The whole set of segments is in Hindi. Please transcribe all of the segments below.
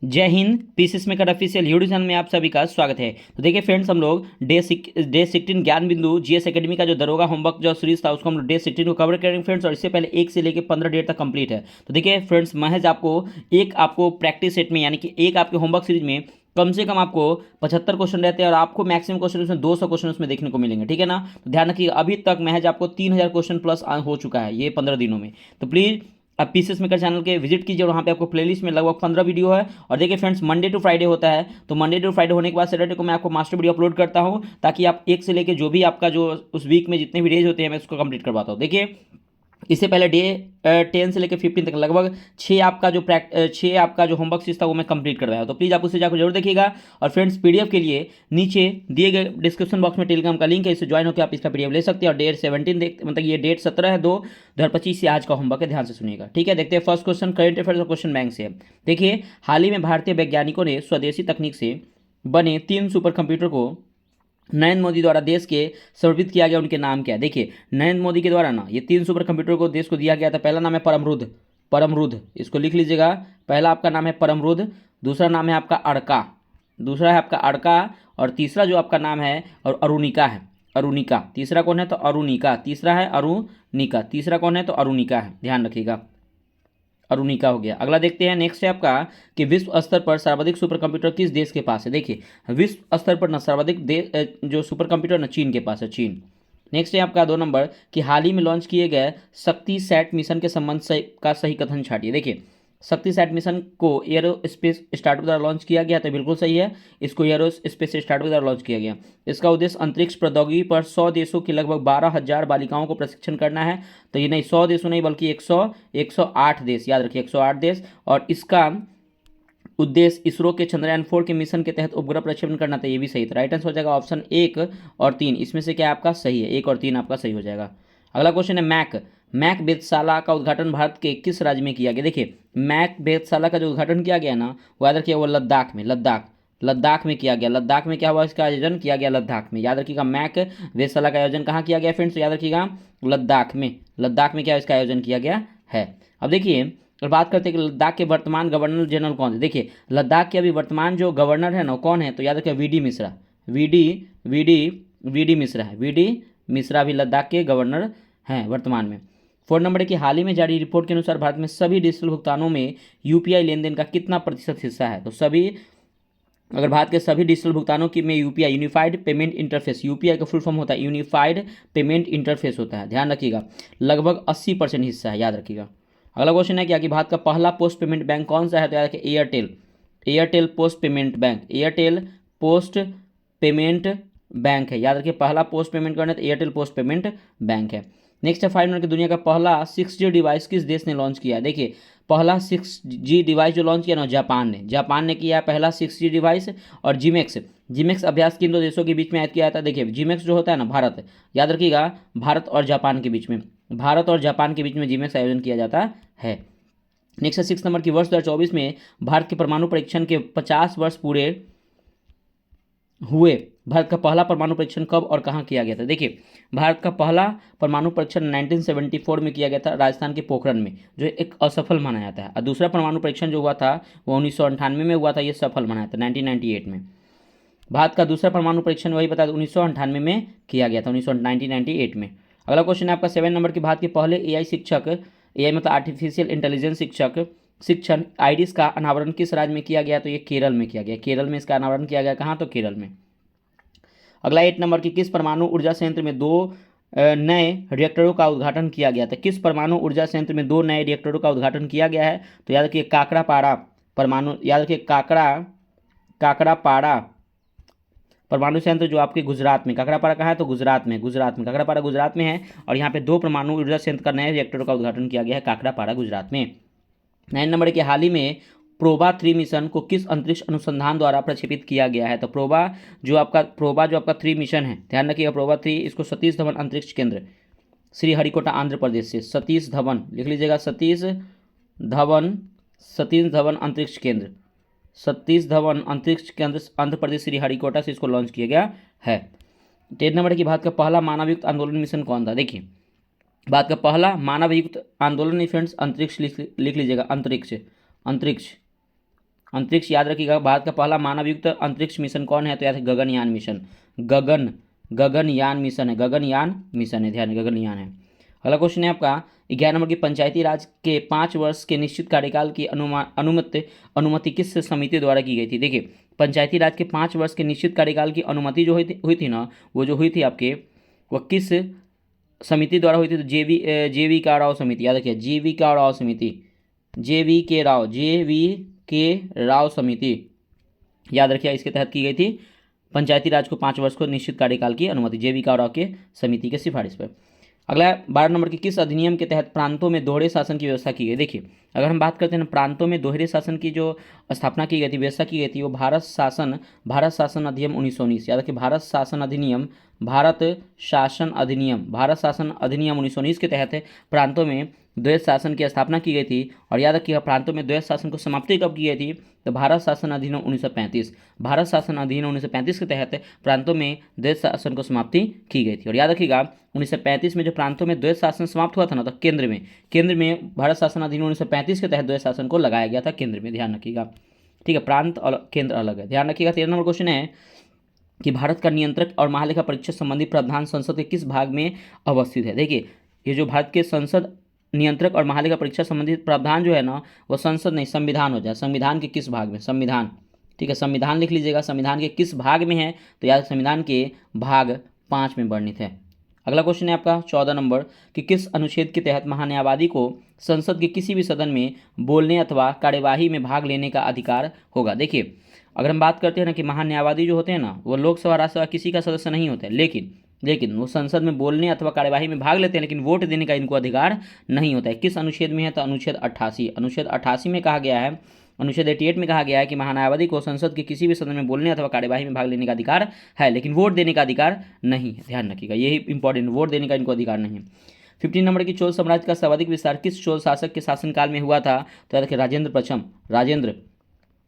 जय Hind. PCS maker official YouTube channel में आप सभी का स्वागत है। तो देखिए फ्रेंड्स, हम लोग डे 16 ज्ञान बिंदु जीएस एकेडमी का जो दरोगा होमवर्क जो सीरीज था उसको हम लोग डे 16 को कवर करेंगे फ्रेंड्स। और इससे पहले 1 से लेकर 15 डेट तक कंप्लीट है। तो देखिए फ्रेंड्स, महज आपको प्रैक्टिस सेट में यानी कि एक आपके होमवर्क सीरीज में कम से कम आपको 75 क्वेश्चन रहते हैं और आपको मैक्सिमम क्वेश्चन उसमें 200 क्वेश्चन उसमें देखने को मिलेंगे, ठीक है ना। तो ध्यान रखिए, अभी तक महज आपको 3000 क्वेश्चन प्लस हो चुका है ये 15 दिनों में। तो प्लीज़ आप पीसीएस मेकर चैनल के विजिट कीजिए और वहाँ पे आपको प्लेलिस्ट में लगभग 15 वीडियो है। और देखिए फ्रेंड्स, मंडे टू फ्राइडे होता है, तो मंडे टू फ्राइडे होने के बाद सैटरडे को मैं आपको मास्टर वीडियो अपलोड करता हूँ, ताकि आप एक से लेकर जो भी आपका जो उस वीक में जितने भी डेज होते हैं मैं उसको कंप्लीट करवाता हूँ। देखिए, इससे पहले डे 10 से लेकर 15 तक लगभग 6 आपका जो होमवर्क सीरीज था वो मैं कंप्लीट करवाया। तो प्लीज़ आप उसे जाकर जरूर देखिएगा। और फ्रेंड्स, पीडीएफ के लिए नीचे दिए गए डिस्क्रिप्शन बॉक्स में टेलीग्राम का लिंक है, इससे ज्वाइन होकर आप इसका पीडीएफ ले सकते हैं। और डेट 17 मतलब ये डेट 17 है 2/2025 से आज का होमवर्क है, ध्यान से सुनिएगा, ठीक है। देखते हैं फर्स्ट क्वेश्चन करंट अफेयर्स और क्वेश्चन बैंक से है। देखिए, हाल ही में भारतीय वैज्ञानिकों ने स्वदेशी तकनीक से बने 3 सुपर कंप्यूटर को नरेंद्र मोदी द्वारा देश के समर्पित किया गया। उनके नाम क्या है? देखिए, नरेंद्र मोदी के द्वारा ना ये 3 सुपर कंप्यूटर को देश को दिया गया था। पहला नाम है परमरुद्ध। परमरुद्ध, इसको लिख लीजिएगा। पहला आपका नाम है परमरुद्ध, दूसरा नाम है आपका अड़का, दूसरा है आपका अड़का, और तीसरा जो आपका नाम है और अरुणिका है। अरुणिका, तीसरा कौन है? तो अरुणिका, तीसरा है अरुणिका, तीसरा कौन है? तो अरुणिका है, ध्यान रखिएगा। अरुणिका हो गया। अगला देखते हैं, नेक्स्ट है आपका कि विश्व स्तर पर सर्वाधिक सुपर कंप्यूटर किस देश के पास है? देखिए, विश्व स्तर पर ना सर्वाधिक जो सुपर कंप्यूटर ना चीन के पास है, चीन। नेक्स्ट है आपका 2 नंबर कि हाल ही में लॉन्च किए गए शक्ति सैट मिशन के संबंध से का सही कथन छाटिए। देखिए, शक्ति सैट मिशन को एयरो स्पेस स्टार्टअप द्वारा लॉन्च किया गया, तो बिल्कुल सही है, इसको एयरो स्पेस स्टार्टअप द्वारा लॉन्च किया गया। इसका उद्देश्य अंतरिक्ष प्रौद्योगिकी पर 100 देशों की लगभग 12,000 बालिकाओं को प्रशिक्षण करना है। तो ये नहीं 100 देशों नहीं बल्कि 108 देश, याद रखिए 108 देश। और इसका उद्देश्य इसरो के चंद्रयान 4 के मिशन के तहत उपग्रह प्रक्षेपण करना था, ये भी सही था। राइट आंसर हो जाएगा ऑप्शन 1 और 3, इसमें से क्या आपका सही है? 1 और 3 आपका सही हो जाएगा। अगला क्वेश्चन है मैक। मैक वेधशाला का उद्घाटन भारत के किस राज्य में किया गया? देखिए, मैक वेधशाला का जो उद्घाटन किया गया ना, वो याद रखिए वो लद्दाख में, लद्दाख में किया गया। लद्दाख में क्या हुआ? इसका आयोजन किया गया लद्दाख में, याद रखिएगा। मैक वेधशाला का आयोजन कहाँ किया गया फ्रेंड्स? याद रखिएगा लद्दाख में। लद्दाख में क्या इसका आयोजन किया गया है। अब देखिए, और बात करते हैं कि लद्दाख के वर्तमान गवर्नर जनरल कौन है। देखिए, लद्दाख के अभी वर्तमान जो गवर्नर है ना कौन है? तो याद रखिए VD Mishra. VD VD VD Mishra है, वीडी मिश्रा भी लद्दाख के गवर्नर हैं वर्तमान में। 4 नंबर है कि हाल ही में जारी रिपोर्ट के अनुसार भारत में सभी डिजिटल भुगतानों में यूपीआई लेन देन का कितना प्रतिशत हिस्सा है? तो सभी, अगर भारत के सभी डिजिटल भुगतानों की में UPI unified payment interface, UPI का फुल फॉर्म होता है यूनिफाइड पेमेंट इंटरफेस होता है, ध्यान रखिएगा, लगभग 80% हिस्सा है, याद रखिएगा। अगला क्वेश्चन है क्या कि भारत का पहला पोस्ट पेमेंट बैंक कौन सा है? तो याद रखिए Airtel. Airtel post payment bank, Airtel post payment bank है, याद रखिए। पहला पोस्ट पेमेंट करना है तो एयरटेल पोस्ट पेमेंट बैंक है। नेक्स्ट है 5 नंबर की दुनिया का पहला 6G डिवाइस किस देश ने लॉन्च किया है? देखिए, पहला 6G डिवाइस जो लॉन्च किया ना जापान ने किया है पहला 6G डिवाइस। और जीमेक्स अभ्यास किन 2 देशों के बीच में आयद किया था? देखिए, जीमेक्स जो होता है ना भारत, याद रखिएगा भारत और जापान के बीच में, भारत और जापान के बीच में जीमेक्स आयोजन किया जाता है। नेक्स्ट है 6 नंबर की वर्ष 2024 में भारत के परमाणु परीक्षण के 50 वर्ष पूरे हुए। भारत का पहला परमाणु परीक्षण कब और कहाँ किया गया था? देखिए, भारत का पहला परमाणु परीक्षण 1974 में किया गया था राजस्थान के पोखरण में, जो एक असफल माना जाता है। और दूसरा परमाणु परीक्षण जो हुआ था वो 1998 में हुआ था, ये सफल माना जाता है 1998 में। भारत का दूसरा परमाणु परीक्षण वही बता 1998 में किया गया था, 1998 में। अगला क्वेश्चन है आपका 7 नंबर की भारत के पहले एआई शिक्षक, एआई मतलब आर्टिफिशियल इंटेलिजेंस शिक्षण आईडीज का अनावरण किस राज्य में किया गया? तो ये केरल में किया गया, केरल में इसका अनावरण किया गया। कहाँ? तो केरल में। अगला 8 नंबर की किस परमाणु ऊर्जा संयंत्र में 2 नए रिएक्टरों का उद्घाटन किया गया था? किस परमाणु ऊर्जा संयंत्र में 2 नए रिएक्टरों का उद्घाटन किया गया है? तो याद रखिए काकरापाड़ा परमाणु, याद रखिए काकरापाड़ा परमाणु संयंत्र जो आपके गुजरात में, काकरापाड़ा कहाँ है? तो गुजरात में, काकरापाड़ा गुजरात में है। और यहाँ पे 2 परमाणु ऊर्जा संयंत्र का नए रिएक्टरों का उद्घाटन किया गया है काकरापाड़ा गुजरात में। 9 नंबर के हाल ही में प्रोबा 3 मिशन को किस अंतरिक्ष अनुसंधान द्वारा प्रक्षेपित किया गया है? तो प्रोबा जो आपका 3 मिशन है, ध्यान रखिएगा प्रोबा 3, इसको सतीश धवन अंतरिक्ष केंद्र श्रीहरिकोटा आंध्र प्रदेश से, सतीश धवन लिख लीजिएगा, सतीश धवन अंतरिक्ष केंद्र, सतीश धवन अंतरिक्ष केंद्र आंध्र प्रदेश श्रीहरिकोटा से इसको लॉन्च किया गया है। 10 नंबर की भारत का पहला मानवयुक्त आंदोलन मिशन कौन था? देखिए, भारत का पहला मानवयुक्त आंदोलन फ्रेंड्स अंतरिक्ष लिख लीजिएगा, अंतरिक्ष अंतरिक्ष याद रखिएगा। भारत का पहला मानवयुक्त अंतरिक्ष मिशन कौन है? तो याद है गगनयान मिशन। गगनयान मिशन है, गगनयान मिशन है, ध्यान गगनयान है। अगला क्वेश्चन है आपका 11 नंबर की, पंचायती राज के 5 वर्ष के निश्चित कार्यकाल की अनुमति किस समिति द्वारा की गई थी? देखिए पंचायती राज के 5 वर्ष के निश्चित कार्यकाल की अनुमति जो हुई थी ना, वो जो हुई थी आपके, वो किस समिति द्वारा हुई थी? तो जेवी का राव समिति, याद रखिए जेवी का राव समिति, जेवी के राव समिति, याद रखिए इसके तहत की गई थी पंचायती राज को 5 वर्ष को निश्चित कार्यकाल की अनुमति, जेवी का राव के समिति के सिफारिश पर। अगला 12 नंबर की, किस अधिनियम के तहत प्रांतों में दोहरे शासन की व्यवस्था की गई? देखिए अगर हम बात करते हैं ना, प्रांतों में दोहरे शासन की जो स्थापना की गई थी, व्यवस्था की गई थी, वो भारत शासन अधिनियम 1919, याद रखिए भारत शासन अधिनियम 1919 के तहत प्रांतों में द्वैत शासन की स्थापना की गई थी। और याद रखिएगा प्रांतों में द्वैत शासन को समाप्ति कब की गई थी? तो भारत शासन अधिनियम 1935, भारत शासन अधिनियम 1935 के तहत प्रांतों में द्वैत शासन को समाप्ति की गई थी। और याद रखिएगा 1935 में जो प्रांतों में द्वैत शासन समाप्त हुआ था ना, तो केंद्र में भारत शासन अधिनियम 1935 के तहत द्वैत शासन को लगाया गया था केंद्र में, ध्यान रखिएगा। ठीक है, प्रांत और केंद्र अलग है, ध्यान रखिएगा। 13 नंबर क्वेश्चन है कि भारत का नियंत्रक और महालेखा परीक्षक संबंधी प्रावधान संसद के किस भाग में अवस्थित है? देखिए ये जो भारत के संसद नियंत्रक और महालेखा परीक्षा संबंधित प्रावधान जो है ना, वो संसद नहीं संविधान हो जाए। संविधान के किस भाग में? संविधान, ठीक है संविधान लिख लीजिएगा। संविधान के किस भाग में है? तो याद संविधान के भाग 5 में वर्णित है। अगला क्वेश्चन है आपका 14 नंबर कि किस अनुच्छेद के तहत महान्यायवादी को संसद के किसी भी सदन में बोलने अथवा कार्यवाही में भाग लेने का अधिकार होगा? देखिए अगर हम बात करते हैं ना कि महान्यायवादी जो होते हैं ना, वो लोकसभा राज्यसभा किसी का सदस्य नहीं होते, लेकिन वो संसद में बोलने अथवा कार्यवाही में भाग लेते हैं, लेकिन वोट देने का इनको अधिकार नहीं होता है। किस अनुच्छेद में है? तो अनुच्छेद 88 में कहा गया है, अनुच्छेद 88 में कहा गया है कि महान्यायवादी को संसद के किसी भी सदन में बोलने अथवा कार्यवाही में भाग लेने का अधिकार है, लेकिन वोट देने का अधिकार नहीं है, ध्यान रखिएगा यही इंपॉर्टेंट, वोट देने का इनको अधिकार नहीं है। 15 नंबर की, चोल साम्राज्य का सर्वाधिक विस्तार किस चोल शासक के शासनकाल में हुआ था? तो याद रखिए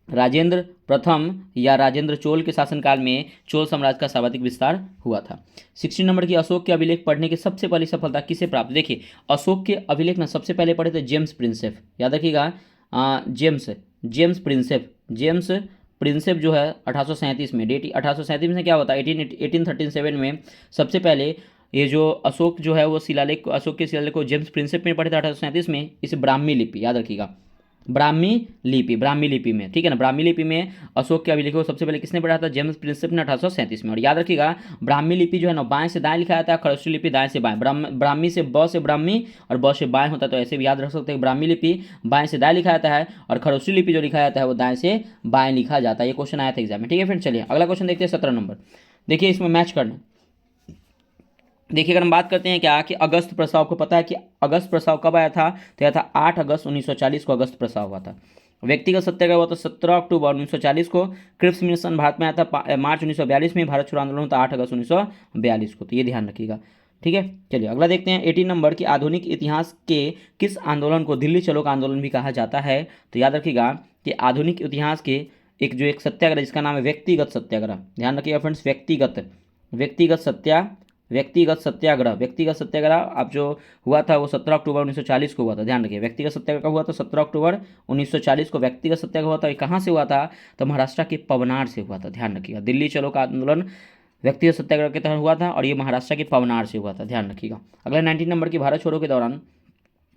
राजेंद्र प्रथम या राजेंद्र चोल के शासनकाल में चोल साम्राज्य का सर्वाधिक विस्तार हुआ था। 16 नंबर की, अशोक के अभिलेख पढ़ने की सबसे पहली सफलता किसे प्राप्त? देखिए अशोक के अभिलेख ना सबसे पहले पढ़े थे जेम्स प्रिंसेप, याद रखिएगा जेम्स प्रिंसेप जो है 1837 में, डेट 1837 में क्या होता है 1837 में सबसे पहले ये जो अशोक जो है वो अशोक के शिलालेख को जेम्स प्रिंसेप में पढ़े थे 1837 में। इसे ब्राह्मी लिपि, याद रखिएगा ब्राह्मी लिपि में, ठीक है ना, ब्राह्मी लिपि में अशोक के अभिलेख को सबसे पहले किसने पढ़ा था? जेम्स प्रिंसेप ने 1837 में। और याद रखिएगा ब्राह्मी लिपि जो है ना बाएं से दाएं लिखा जाता है, खरौष्ठी लिपि दाएं से बाएं, ब्राह्मी से ब से ब्राह्मी और ब से बाएं होता है, तो ऐसे भी याद रख सकते हैं ब्राह्मी लिपि बाएं से दाएं लिखा जाता है और खरौष्ठी लिपि जो लिखा जाता है वो दाएं से बाएं लिखा जाता है। ये क्वेश्चन आया था एग्जाम में, ठीक है फ्रेंड। चलिए अगला क्वेश्चन देखते हैं 17 नंबर। देखिए इसमें मैच करना, देखिए अगर हम बात करते हैं क्या कि अगस्त प्रस्ताव को पता है कि अगस्त प्रस्ताव कब आया था? तो यह था 8 अगस्त 1940 को अगस्त प्रस्ताव हुआ था। व्यक्तिगत सत्याग्रह हुआ था 17 अक्टूबर 1940 को। क्रिप्स मिशन भारत में आया था मार्च 1942 में। भारत छोड़ो आंदोलन था 8 अगस्त 1942 को, तो ये ध्यान रखिएगा, ठीक है। चलिए अगला देखते हैं 18 नंबर की, आधुनिक इतिहास के किस आंदोलन को दिल्ली चलो का आंदोलन भी कहा जाता है? तो याद रखिएगा कि आधुनिक इतिहास के एक सत्याग्रह जिसका नाम है व्यक्तिगत सत्याग्रह, ध्यान रखिएगा फ्रेंड्स, व्यक्तिगत सत्याग्रह अब जो हुआ था वो 17 अक्टूबर 1940 को हुआ था, ध्यान रखिए। व्यक्तिगत सत्याग्रह कब हुआ था? 17 अक्टूबर 1940 को व्यक्तिगत सत्याग्रह हुआ था। ये कहाँ से हुआ था? तो महाराष्ट्र के पवनार से हुआ था, ध्यान रखिएगा। दिल्ली चलो का आंदोलन व्यक्तिगत सत्याग्रह के तहत हुआ था और ये महाराष्ट्र के पवनार से हुआ था, ध्यान रखिएगा। अगला 19 नंबर की, भारत छोड़ो के दौरान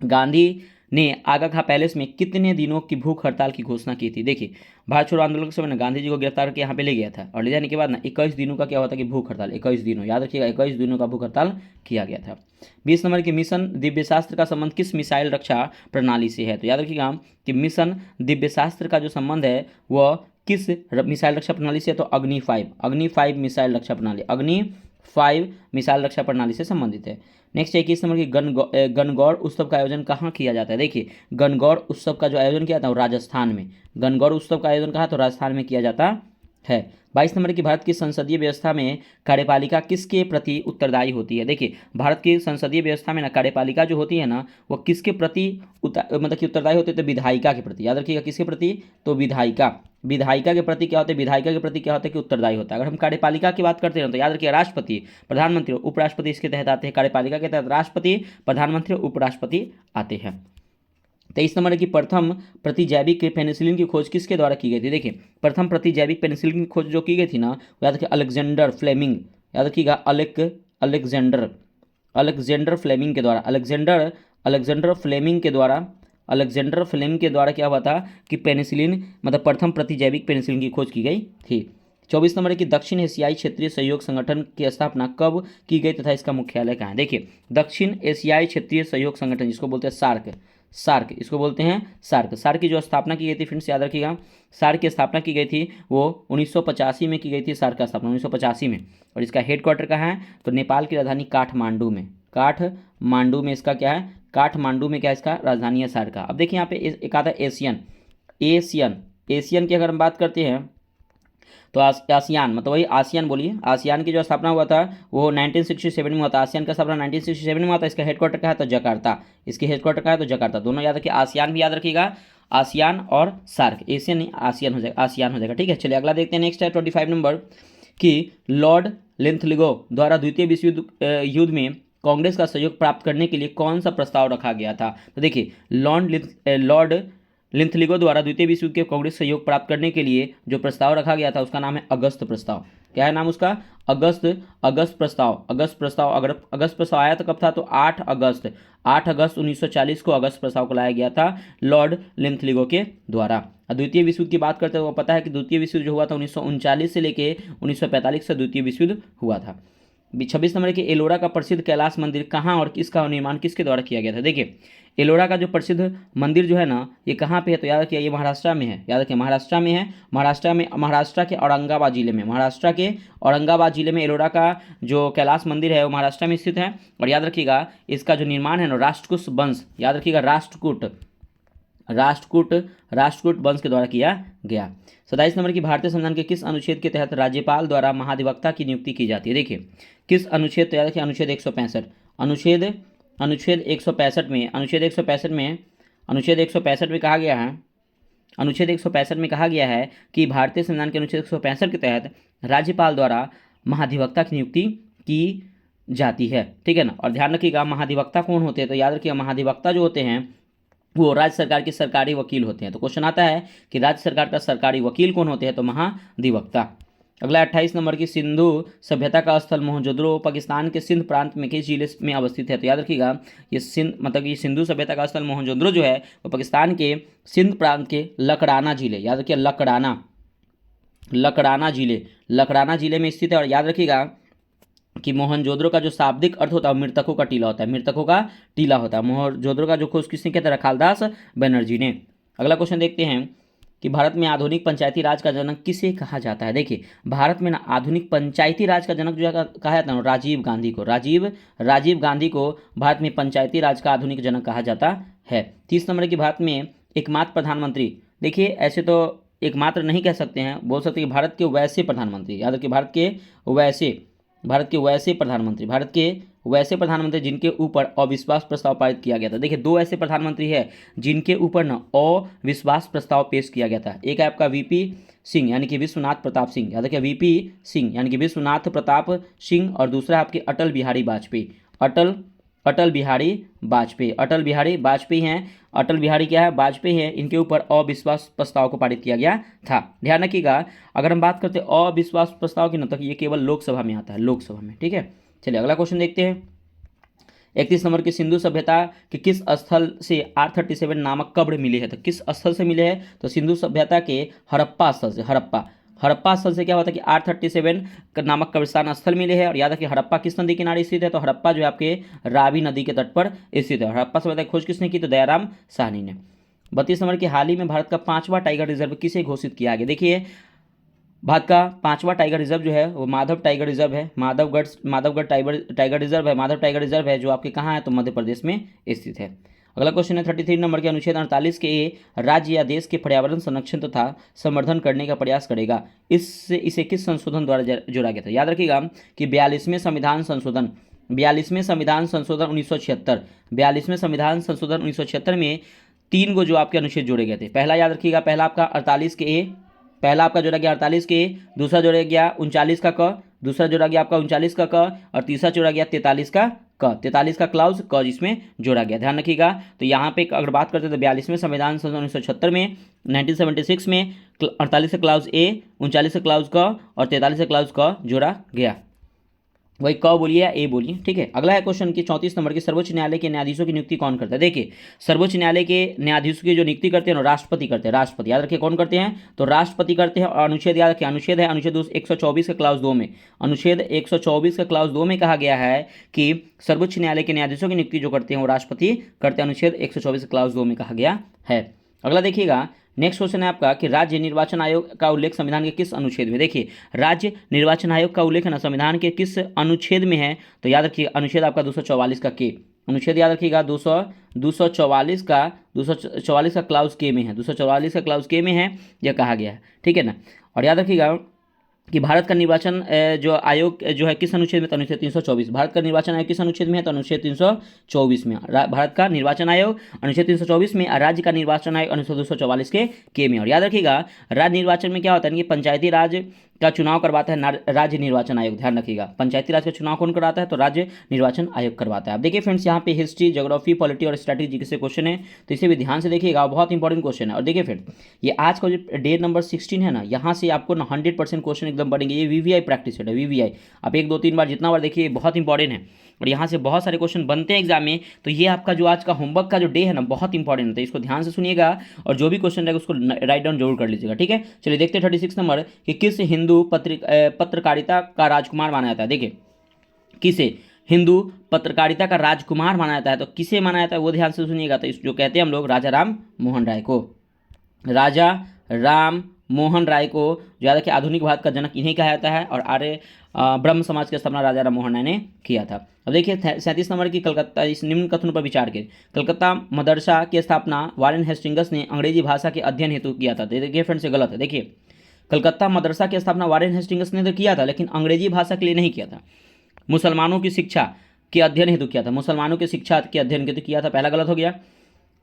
गांधी ने आगा खां पैलेस में कितने दिनों की भूख हड़ताल की घोषणा की थी? देखिए भारत छोड़ो आंदोलन के समय ना गांधी जी को गिरफ्तार करके यहाँ पे ले गया था और ले जाने के बाद ना 21 दिनों का क्या होता कि भूख हड़ताल, 21 दिनों, याद रखिएगा 21 दिनों का भूख हड़ताल किया गया था। 20 नंबर की, मिशन दिव्यशास्त्र का संबंध किस मिसाइल रक्षा प्रणाली से है? तो याद रखिएगा कि मिशन दिव्यशास्त्र का जो संबंध है वह किस मिसाइल रक्षा प्रणाली से है? तो अग्नि 5 मिसाइल रक्षा प्रणाली, अग्नि 5 मिसाइल रक्षा प्रणाली से संबंधित है। नेक्स्ट 21 नंबर की, गणगौर उत्सव का आयोजन कहाँ किया जाता है? देखिए गणगौर उत्सव का जो आयोजन किया था वो राजस्थान में, गणगौर उत्सव का आयोजन कहाँ? तो राजस्थान में किया जाता है। 22 नंबर की, भारत की संसदीय व्यवस्था में कार्यपालिका किसके प्रति उत्तरदायी होती है? देखिए भारत की संसदीय व्यवस्था में ना कार्यपालिका जो होती है ना वो किसके प्रति मतलब कि उत्तरदायी होती है? तो विधायिका के प्रति, याद रखिएगा किसके प्रति? तो विधायिका के प्रति क्या होता है? विधायिका के प्रति क्या होता है कि उत्तरदायी होता है। अगर हम कार्यपालिका की बात करते हैं तो याद रखिए राष्ट्रपति, प्रधानमंत्री, उपराष्ट्रपति इसके तहत आते हैं। कार्यपालिका के तहत राष्ट्रपति, प्रधानमंत्री, उपराष्ट्रपति आते हैं। 23 नंबर है कि प्रथम प्रतिजैविक पेनिसिलिन की खोज किसके द्वारा की गई थी। देखिए प्रथम प्रतिजैविक पेनिसिलिन की खोज जो की गई थी ना, याद रखिए अलेक्जेंडर फ्लेमिंग, याद रखिएगा अलेक्जेंडर अलेक्जेंडर फ्लेमिंग के द्वारा, अलेक्जेंडर फ्लेमिंग के द्वारा, अलेक्जेंडर फ्लेमिंग के द्वारा क्या हुआ था कि पेनिसिलिन मतलब प्रथम प्रतिजैविक पेनिसिलिन की खोज की गई थी। 24 नंबर है कि दक्षिण एशियाई क्षेत्रीय सहयोग संगठन की स्थापना कब की गई तथा इसका मुख्यालय कहाँ है। देखिए दक्षिण एशियाई क्षेत्रीय सहयोग संगठन जिसको बोलते हैं सार्क इसको बोलते हैं सार्क की जो स्थापना की गई थी फ्रेंड्स याद रखिएगा, सार्क की स्थापना की गई थी वो 1985 में की गई थी, सार्क का स्थापना 1985 में। और इसका हेडक्वार्टर कहाँ है तो नेपाल की राजधानी काठमांडू में इसका क्या है, काठमांडू में क्या है इसका राजधानी है सार्क का। अब देखिए यहाँ पे एक आता है एशियन की अगर हम बात करते हैं तो आसियान मतलब वही आसियान बोलिए, आसियान की जो स्थापना हुआ था वो 1967 में हुआ था, आसियान का स्थापना 1967 में हुआ था। इसका हेडक्वार्टर कहाँ है तो जकार्ता, इसके हेडक्वार्टर कहाँ है तो जकार्ता। दोनों याद रखिए, आसियान भी याद रखिएगा, आसियान और सार्क, एशियन नहीं आसियान हो जाएगा। ठीक है, चलिए अगला देखते हैं। नेक्स्ट है 25 नंबर कि लॉर्ड लिंथलिगो द्वारा द्वितीय विश्व युद्ध में कांग्रेस का सहयोग प्राप्त करने के लिए कौन सा प्रस्ताव रखा गया था। तो देखिए लॉर्ड लिंथलिगो द्वारा द्वितीय विश्व युद्ध के कांग्रेस सहयोग प्राप्त करने के लिए जो प्रस्ताव रखा गया था उसका नाम है अगस्त प्रस्ताव। क्या है नाम उसका, अगस्त प्रस्ताव। अगस्त प्रस्ताव आया तो कब था तो 8 अगस्त 1940 को अगस्त प्रस्ताव को लाया गया था लॉर्ड लिंथलिगो के द्वारा। द्वितीय विश्व युद्ध की बात करते हुए पता है कि द्वितीय विश्व युद्ध जो हुआ था 1939 से लेके 1945 से द्वितीय विश्व युद्ध हुआ था। 26 नंबर के एलोरा का प्रसिद्ध कैलाश मंदिर कहाँ और किसका निर्माण किसके द्वारा किया गया था। देखिए एलोरा का जो प्रसिद्ध मंदिर जो है ना ये कहाँ पे है तो याद रखिए ये महाराष्ट्र में है, याद रखिए महाराष्ट्र में है, महाराष्ट्र के औरंगाबाद जिले में एलोरा का जो कैलाश मंदिर है वो महाराष्ट्र में स्थित है। और याद रखिएगा इसका जो निर्माण है ना राष्ट्रकूट वंश, याद रखिएगा राष्ट्रकूट वंश के द्वारा किया गया। 27 नंबर की भारतीय संविधान के किस अनुच्छेद के तहत राज्यपाल द्वारा महाधिवक्ता की नियुक्ति की जाती है। देखिए किस अनुच्छेद तो याद रखिए अनुच्छेद 165 अनुच्छेद 165 में कहा गया है, अनुच्छेद 165 में कहा गया है कि भारतीय संविधान के अनुच्छेद 165 के तहत राज्यपाल द्वारा महाधिवक्ता की नियुक्ति की जाती है। ठीक है ना, और ध्यान रखिएगा महाधिवक्ता कौन होते हैं तो याद रखिएगा महाधिवक्ता जो होते हैं वो राज्य सरकार के सरकारी वकील होते हैं। तो क्वेश्चन आता है कि राज्य सरकार का सरकारी वकील कौन होते हैं तो महाधिवक्ता। अगला 28 नंबर की सिंधु सभ्यता का स्थल मोहनजोदड़ो पाकिस्तान के सिंध प्रांत में किस जिले में अवस्थित है। तो याद रखिएगा ये सिंधु सभ्यता का स्थल मोहनजोदड़ो जो है वो पाकिस्तान के सिंध प्रांत के लकड़ाना जिले, याद रखिए लकड़ाना जिले में स्थित है। और याद रखिएगा कि मोहनजोदड़ो का जो शाब्दिक अर्थ होता है मृतकों का टीला होता है। मोहनजोदड़ो का जो खोज किसने किया था रखालदास बनर्जी ने। अगला क्वेश्चन देखते हैं कि भारत में आधुनिक पंचायती राज का जनक किसे कहा जाता है। देखिए भारत में ना आधुनिक पंचायती राज का जनक जो है कहा जाता है राजीव गांधी को भारत में पंचायती राज का आधुनिक जनक कहा जाता है। 30 नंबर की भारत में एकमात्र प्रधानमंत्री, देखिए ऐसे तो एकमात्र नहीं कह सकते हैं, बोल सकते हैं भारत के वैसे प्रधानमंत्री, याद रखिए भारत के वैसे प्रधानमंत्री जिनके ऊपर अविश्वास प्रस्ताव पारित किया गया था। देखिए 2 ऐसे प्रधानमंत्री हैं जिनके ऊपर ना अविश्वास प्रस्ताव पेश किया गया था। एक है आपका वीपी सिंह यानी कि विश्वनाथ प्रताप सिंह, याद रखिए वीपी सिंह यानी कि विश्वनाथ प्रताप सिंह, और दूसरा है आपके अटल बिहारी वाजपेयी हैं, इनके ऊपर अविश्वास प्रस्ताव को पारित किया गया था। ध्यान रखिएगा अगर हम बात करते हैं अविश्वास प्रस्ताव की ना तो ये केवल लोकसभा में आता है, लोकसभा में। ठीक है, चलिए अगला क्वेश्चन देखते हैं। 31 नंबर की सिंधु सभ्यता के किस स्थल से R37 नामक कब्र मिले हैं। तो किस स्थल से मिले हैं तो सिंधु सभ्यता के हड़प्पा स्थल से क्या होता है कि R37 नामक कब्रिस्तान स्थल मिले हैं। और याद रखिए हड़प्पा किस नदी किनारे स्थित है तो हड़प्पा जो है आपके रावी नदी के तट पर स्थित है। हड़प्पा सभ्यता की खोज किसने की तो दयाराम साहनी ने। 32 नंबर की हाल ही में भारत का 5वां टाइगर रिजर्व किसे घोषित किया गया। देखिए भारत का 5वां टाइगर रिजर्व जो है वो माधव टाइगर रिजर्व है, माधवगढ़ टाइगर रिजर्व है जो आपके कहाँ है तो मध्य प्रदेश में स्थित है। अगला क्वेश्चन है 33 नंबर के अनुच्छेद 48 के राज्य या देश के पर्यावरण संरक्षण तथा संवर्धन करने का प्रयास करेगा, इसे किस संशोधन द्वारा जोड़ा गया था। याद रखिएगा कि 42वें संविधान संशोधन 1976 में 3 गो जो आपके अनुच्छेद जोड़े गए थे। पहला याद रखिएगा, पहला आपका 48 के ए, पहला आपका जोड़ा गया 48 के, दूसरा जोड़ा गया 39 का क, दूसरा जोड़ा गया आपका 39 का क, और तीसरा जोड़ा गया 43 का क, 43 का क्लाउज क जिसमें जोड़ा गया, ध्यान रखिएगा। तो यहाँ पे अगर बात करते हैं तो 42वें संविधान संशोधन 1976 में, 1976 में 48 का क्लाउज ए, 39 का क्लाउज क और 43 का क्लाउज क जोड़ा गया। वही क बोलिए या ए बोलिए, ठीक है। अगला है क्वेश्चन की 34 नंबर की, सर्वोच्च न्यायालय के न्यायाधीशों की नियुक्ति कौन करता है। देखिए सर्वोच्च न्यायालय के न्यायाधीशों की जो नियुक्ति करते हैं ना राष्ट्रपति करते हैं, राष्ट्रपति, याद रखिए कौन करते हैं, तो राष्ट्रपति करते हैं। और अनुच्छेद याद रखिए, अनुच्छेद है अनुच्छेद 124 का क्लाउज 2 में, अनुच्छेद 124 का क्लाउज 2 में कहा गया है कि सर्वोच्च न्यायालय के न्यायाधीशों की नियुक्ति जो करते हैं वो राष्ट्रपति करते हैं, अनुच्छेद 124 क्लाउज 2 में कहा गया है। अगला देखिएगा, नेक्स्ट क्वेश्चन है आपका कि राज्य निर्वाचन आयोग का उल्लेख संविधान के किस अनुच्छेद में। देखिए राज्य निर्वाचन आयोग का उल्लेख है ना संविधान के किस अनुच्छेद में है, तो याद रखिए अनुच्छेद आपका 244 का के, अनुच्छेद याद रखिएगा 244 का क्लाउज के में है, 244 का क्लाउज के में है यह कहा गया है, ठीक है ना। और याद रखिएगा कि भारत का निर्वाचन जो आयोग जो है किस अनुच्छेद में, तो अनुच्छेद 324। भारत का निर्वाचन आयोग किस अनुच्छेद में है, तो अनुच्छेद 324 में। भारत का निर्वाचन आयोग अनुच्छेद 324 में, राज्य का निर्वाचन आयोग अनुच्छेद 244 के में। और याद रखिएगा राज्य निर्वाचन में क्या होता है कि पंचायती राज का चुनाव करवाता है राज्य निर्वाचन आयोग, ध्यान रखिएगा। पंचायती राज का चुनाव कौन कराता है, तो राज्य निर्वाचन आयोग करवाता है। अब देखिए फ्रेंड्स यहाँ पे हिस्ट्री, ज्योग्राफी, पॉलिटी और स्ट्रैटेजी से क्वेश्चन है, तो इसे भी ध्यान से देखिएगा, बहुत इंपॉर्टेंट क्वेश्चन है। और देखिए फ्रेंड ये आज का जो डे नंबर 16 है ना, यहाँ से आपको ना 100% क्वेश्चन एकदम बढ़ेंगे। ये वीवीआई प्रैक्टिस है, वीवीआई आप 1 2 3 बार जितना बार देखिए बहुत इंपॉर्टेंट है और यहाँ से बहुत सारे क्वेश्चन बनते हैं एग्जाम में। तो ये आपका जो आज का होमवर्क का जो डे है ना बहुत इंपॉर्टेंट है, तो इसको ध्यान से सुनिएगा और जो भी क्वेश्चन रहेगा उसको राइट डाउन जरूर कर लीजिएगा, ठीक है। चलिए देखते हैं 36 नंबर कि किस हिंदू पत्रकारिता का राजकुमार माना जाता है। देखिए किसे हिंदू पत्रकारिता का राजकुमार माना जाता है, तो किसे माना जाता है वो ध्यान से सुनिएगा। तो इस जो कहते हैं हम लोग राजा राम मोहन राय को, राजा राम मोहन राय को जो याद रखिए आधुनिक भारत का जनक इन्हीं कहा जाता है। और आर्य ब्रह्म समाज की स्थापना राजा राम मोहन राय ने किया था। अब देखिए 37 नंबर की, कलकत्ता इस निम्न कथनों पर विचार करें। कलकत्ता मदरसा की स्थापना वारेन हेस्टिंग्स ने अंग्रेजी भाषा के अध्ययन हेतु किया था। देखिए फ्रेंड से गलत है। देखिए कलकत्ता मदरसा की स्थापना वारेन हेस्टिंग्स ने तो किया था लेकिन अंग्रेजी भाषा के लिए नहीं किया था, मुसलमानों की शिक्षा के अध्ययन हेतु किया था, मुसलमानों की शिक्षा के अध्ययन हेतु किया था, पहला गलत हो गया।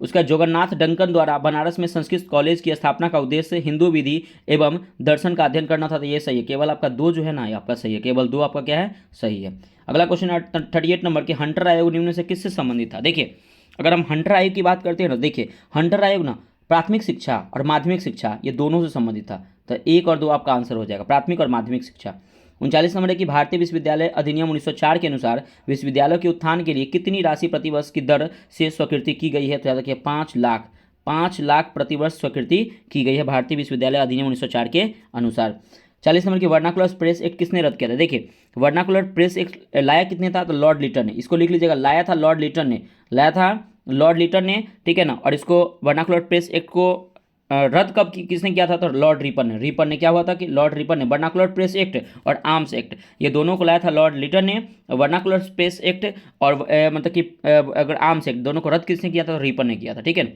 उसका जगन्नाथ डंकन द्वारा बनारस में संस्कृत कॉलेज की स्थापना का उद्देश्य हिंदू विधि एवं दर्शन का अध्ययन करना था, तो ये सही है। केवल आपका 2 जो है ना ये आपका सही है, केवल 2 आपका क्या है सही है। अगला क्वेश्चन है 38 नंबर के, हंटर आयोग निम्न से किससे संबंधित था। देखिए अगर हम हंटर आयोग की बात करते हैं ना, देखिए हंटर आयोग ना प्राथमिक शिक्षा और माध्यमिक शिक्षा ये दोनों से संबंधित था, तो 1 और 2 आपका आंसर हो जाएगा, प्राथमिक और माध्यमिक शिक्षा। 39 नंबर है कि भारतीय विश्वविद्यालय अधिनियम 1904 के अनुसार विश्वविद्यालयों के उत्थान के लिए कितनी राशि प्रतिवर्ष की दर से स्वीकृति की गई है, तो याद रखिए 5 लाख प्रतिवर्ष स्वीकृति की गई है भारतीय विश्वविद्यालय अधिनियम 1904 के अनुसार। 40 नंबर की, वर्नाकुलर प्रेस एक्ट किसने रद्द किया था। देखिए वर्नाकुलर प्रेस एक्ट लाया कितने था, तो लॉर्ड लिटन ने, इसको लिख लीजिएगा, लाया था लॉर्ड लिटन ने, लाया था लॉर्ड लिटन ने, ठीक है ना। और इसको वर्नाकुलर प्रेस एक्ट को रद्द कब किसने किया था, तो लॉर्ड रिपन ने। रिपन ने क्या हुआ था कि लॉर्ड रिपन ने वर्नाकुलर प्रेस एक्ट और आर्म्स एक्ट ये दोनों को लाया था लॉर्ड लिटन ने। वर्नाकुलर प्रेस एक्ट और मतलब कि अगर आर्म्स एक्ट दोनों को रद्द किसने किया था, तो रिपन ने किया था, ठीक है,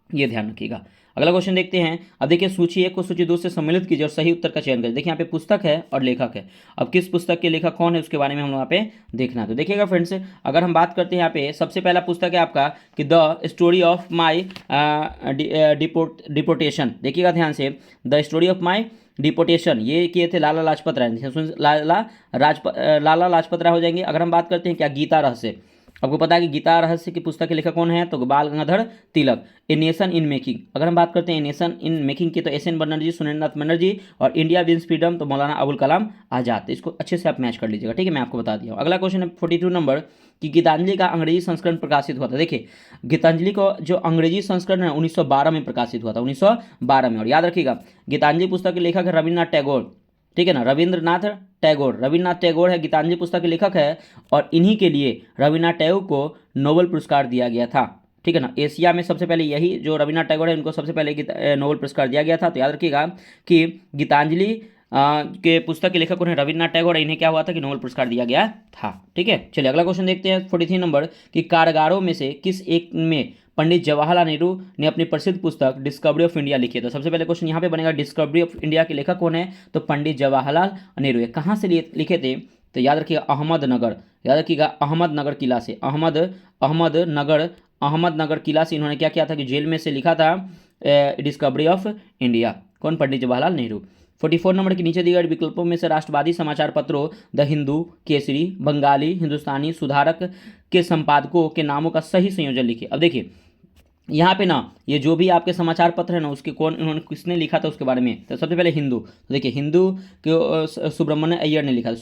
ये ध्यान रखिएगा। अगला क्वेश्चन देखते हैं। अब देखिए सूची 1 को सूची 2 से सम्मिलित कीजिए और सही उत्तर का चयन करिए। देखिए यहाँ पे पुस्तक है और लेखक है, अब किस पुस्तक के लेखक कौन है उसके बारे में हम लोग यहाँ पे देखना है। तो देखिएगा फ्रेंड्स अगर हम बात करते हैं यहाँ पे सबसे पहला पुस्तक है आपका कि the story of my deportation. देखिएगा ध्यान से, the story of my deportation ये किए थे लाला लाजपत राय, लाला लाजपत राय हो जाएंगे। अगर हम बात करते हैं क्या गीता रहस्य, आपको पता है कि गीता रहस्य की पुस्तक के लेखक कौन है, तो बाल Gangadhar Tilak. A nation in making, अगर हम बात करते हैं ए नेशन इन मेकिंग की, तो एस एन बनर्जी, सुरेंद्रनाथ बनर्जी। और इंडिया विंस फ्रीडम, तो मौलाना अबुल कलाम आजाद। इसको अच्छे से आप मैच कर लीजिएगा, ठीक है, मैं आपको बता दिया हूँ। अगला क्वेश्चन है 42 नंबर कि गीतांजलि का अंग्रेजी संस्करण प्रकाशित हुआ था। देखिए गीतांजलि को जो अंग्रेजी संस्करण है 1912 में प्रकाशित हुआ था, 1912 में। और याद रखिएगा गीतांजलि पुस्तक के लेखक है रविन्द्रनाथ टैगोर, ठीक है ना, रविंद्रनाथ टैगोर है गीतांजलि पुस्तक के लेखक है। और इन्हीं के लिए रविन्द्रनाथ टैगोर को नोबेल पुरस्कार दिया गया था, ठीक है ना। एशिया में सबसे पहले यही जो रविन्द्रनाथ टैगोर है उनको सबसे पहले नोबेल पुरस्कार दिया गया था। तो याद रखिएगा कि गीतांजलि के पुस्तक के लेखक उन्हें रविन्द्रनाथ टैगोर, इन्हें क्या हुआ था कि नोबेल पुरस्कार दिया गया था, ठीक है। चलिए अगला क्वेश्चन देखते हैं 43 नंबर कि कारागारों में से किस एक में पंडित जवाहरलाल नेहरू ने अपनी प्रसिद्ध पुस्तक डिस्कवरी ऑफ इंडिया लिखी है। तो सबसे पहले क्वेश्चन यहाँ पे बनेगा डिस्कवरी ऑफ इंडिया के लेखक कौन है, तो पंडित जवाहरलाल नेहरू है। कहाँ से लिखे थे, तो याद रखिएगा अहमदनगर, याद रखिएगा अहमदनगर किला से, अहमदनगर किला से इन्होंने क्या किया था कि जेल में से लिखा था डिस्कवरी ऑफ इंडिया, कौन, पंडित जवाहरलाल नेहरू। 44 नंबर के नीचे दिए गए विकल्पों में से राष्ट्रवादी समाचार पत्रों द हिंदू, केसरी, बंगाली, हिंदुस्तानी, सुधारक के संपादकों के नामों का सही संयोजन लिखिए। अब देखिए यहाँ पे ना ये जो भी आपके समाचार पत्र है ना उसके कौन उन्होंने किसने लिखा था उसके बारे में, तो सबसे पहले हिंदू, तो देखिए हिंदू के सुब्रमण्य अय्यर ने लिखा था,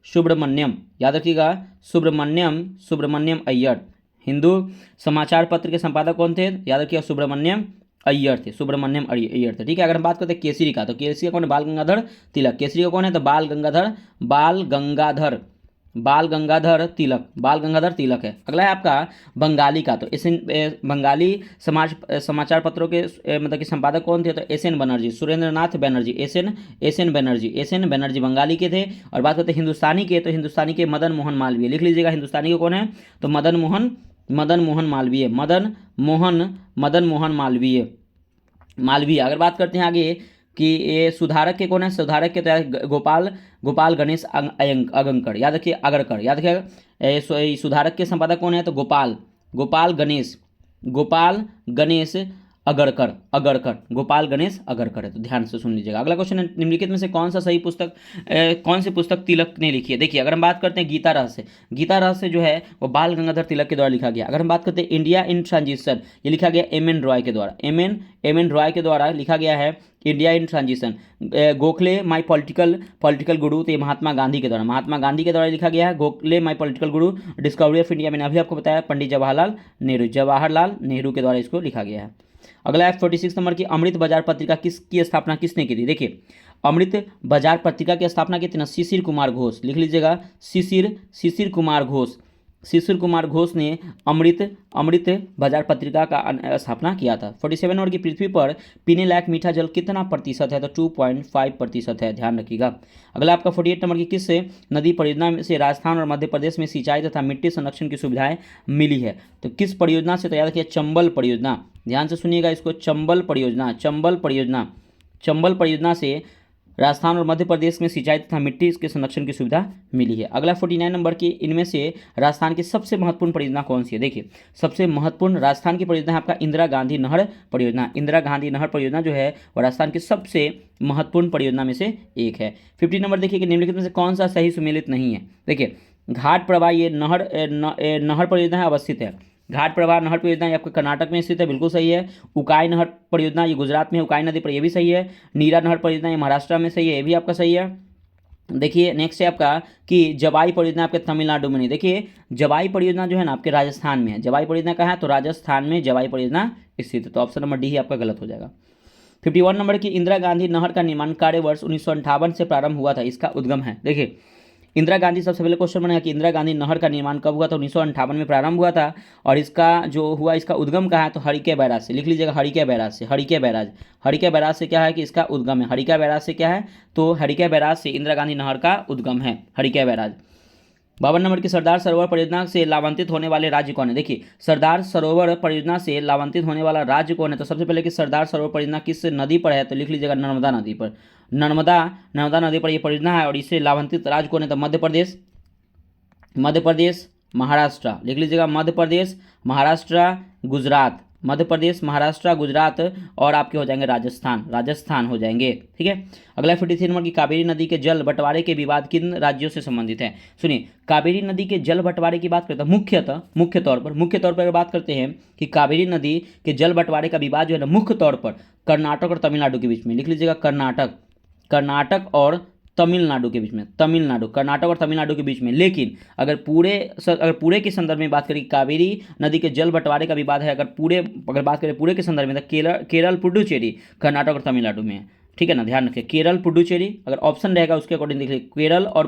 सुब्रमण्यम याद रखिएगा, सुब्रमण्यम अय्यर। हिंदू समाचार पत्र के संपादक कौन थे, याद रखिएगा सुब्रमण्यम अय्यर थे, सुब्रमण्यम अय्यर थे। ठीक है, अगर हम बात करते हैं केसरी का, तो केसरी का कौन है, बाल गंगाधर तिलक। केसरी का कौन है, तो बाल गंगाधर तिलक है। अगला है आपका बंगाली का, तो बंगाली समाचार पत्रों के मतलब कि संपादक कौन थे, तो एस.एन. बनर्जी, सुरेंद्रनाथ बनर्जी, एस.एन. बनर्जी बंगाली के थे। और बात करते हैं हिंदुस्तानी के, तो हिंदुस्तानी के मदन मोहन मालवीय, लिख लीजिएगा हिंदुस्तानी के कौन है, तो मदन मोहन मालवीय। अगर बात करते हैं आगे कि ये सुधारक के कौन है, सुधारक के तो गोपाल गणेश अगंकर, याद रखिए अगरकर, याद रखिएगा। सुधारक के संपादक कौन है, तो गोपाल गणेश अगरकर है, तो ध्यान से सुन लीजिएगा। अगला क्वेश्चन है, निम्नलिखित में से कौन सी पुस्तक तिलक ने लिखी है। देखिए अगर हम बात करते हैं गीता रहस्य जो है वो बाल गंगाधर तिलक के द्वारा लिखा गया। अगर हम बात करते हैं इंडिया इन ट्रांजिशन, ये लिखा गया एम.एन. रॉय के द्वारा लिखा गया है India in transition. Gokhale my political गुरु, तो ये महात्मा गांधी के द्वारा लिखा गया है। Gokhale my political Guru, discovery of India, मैंने अभी आपको बताया पंडित जवाहरलाल नेहरू के द्वारा इसको लिखा गया है। अगला है 46 नंबर की, अमृत बाजार पत्रिका की स्थापना किसने की थी। देखिए अमृत बाजार पत्रिका की स्थापना की थी ना शिशिर कुमार घोष, लिख लीजिएगा शिशिर कुमार घोष ने अमृत बाजार पत्रिका का स्थापना किया था। 47 नंबर की, पृथ्वी पर पीने लायक मीठा जल कितना प्रतिशत है, तो 2.5% है, ध्यान रखिएगा। अगला आपका 48 नंबर की, किस नदी परियोजना से राजस्थान और मध्य प्रदेश में सिंचाई तथा मिट्टी संरक्षण की सुविधाएं मिली है, तो किस परियोजना से, तो याद रखिए चंबल परियोजना, ध्यान से सुनिएगा इसको, चंबल परियोजना से राजस्थान और मध्य प्रदेश में सिंचाई तथा मिट्टी के संरक्षण की सुविधा मिली है। अगला 49 नंबर की, इनमें से राजस्थान की सबसे महत्वपूर्ण परियोजना कौन सी है। देखिए सबसे महत्वपूर्ण राजस्थान की परियोजना है आपका इंदिरा गांधी नहर परियोजना जो है वो राजस्थान की सबसे महत्वपूर्ण परियोजना में से एक है। 50 नंबर देखिए कि निम्नलिखित में से कौन सा सही सुमेलित नहीं है। देखिए घाट प्रवाह ये नहर परियोजना अवस्थित है। घाट प्रवाह नहर परियोजना ये आपका कर्नाटक में स्थित है, बिल्कुल सही है। उकाई नहर परियोजना ये गुजरात में है, उकाई नदी पर, ये भी सही है। नीरा नहर परियोजना ये महाराष्ट्र में सही है, ये भी आपका सही है। देखिए नेक्स्ट है आपका कि जवाई परियोजना आपके तमिलनाडु में नहीं। देखिए जवाई परियोजना जो है ना आपके राजस्थान में है। जवाई परियोजना कहाँ है, तो राजस्थान में जवाई परियोजना स्थित है, तो ऑप्शन नंबर डी ही आपका गलत हो जाएगा। 51 नंबर की, इंदिरा गांधी नहर का निर्माण कार्य वर्ष 1958 से प्रारंभ हुआ था, इसका उद्गम है। देखिए इंदिरा गांधी, सबसे पहले क्वेश्चन बनेगा कि इंदिरा गांधी नहर का निर्माण कब हुआ था, 1958 में प्रारंभ हुआ था। और इसका जो हुआ इसका उद्गम कहाँ है, तो हरिके बैराज से, लिख लीजिएगा हरिके बैराज से क्या है कि इसका उद्गम है। हरिका बैराज से क्या है, तो हरिके बैराज से इंदिरा गांधी नहर का उद्गम है, हरिके बैराज। 52 नंबर की, सरदार सरोवर परियोजना से लाभान्वित होने वाले राज्य कौन है। देखिए सरदार सरोवर परियोजना से लाभान्वित होने वाला राज्य कौन है, तो सबसे पहले कि सरदार सरोवर परियोजना किस नदी पर है, तो लिख लीजिएगा नर्मदा नदी पर। नर्मदा नदी पर यह परियोजना है। और इससे लाभान्वित राज्य कौन है, तो मध्य प्रदेश महाराष्ट्र, लिख लीजिएगा मध्य प्रदेश महाराष्ट्र गुजरात और आपके हो जाएंगे राजस्थान हो जाएंगे। ठीक है। अगला 53 नंबर की, कावेरी नदी के जल बंटवारे के विवाद किन राज्यों से संबंधित है। सुनिए कावेरी नदी के जल बंटवारे की बात करते हैं मुख्य तौर पर अगर बात करते हैं कि कावेरी नदी के जल बंटवारे का विवाद जो है ना मुख्य तौर पर कर्नाटक और तमिलनाडु के बीच में, लिख लीजिएगा कर्नाटक और तमिलनाडु के बीच में, कर्नाटक और तमिलनाडु के बीच में। लेकिन अगर पूरे के संदर्भ में बात करें कावेरी नदी के जल बंटवारे का विवाद है, अगर बात करें पूरे के संदर्भ में, तो केरल पुडुचेरी कर्नाटक और तमिलनाडु में है। ठीक है ना, ध्यान रखिए केरल पुडुचेरी, अगर ऑप्शन रहेगा उसके अकॉर्डिंग देखिए केरल और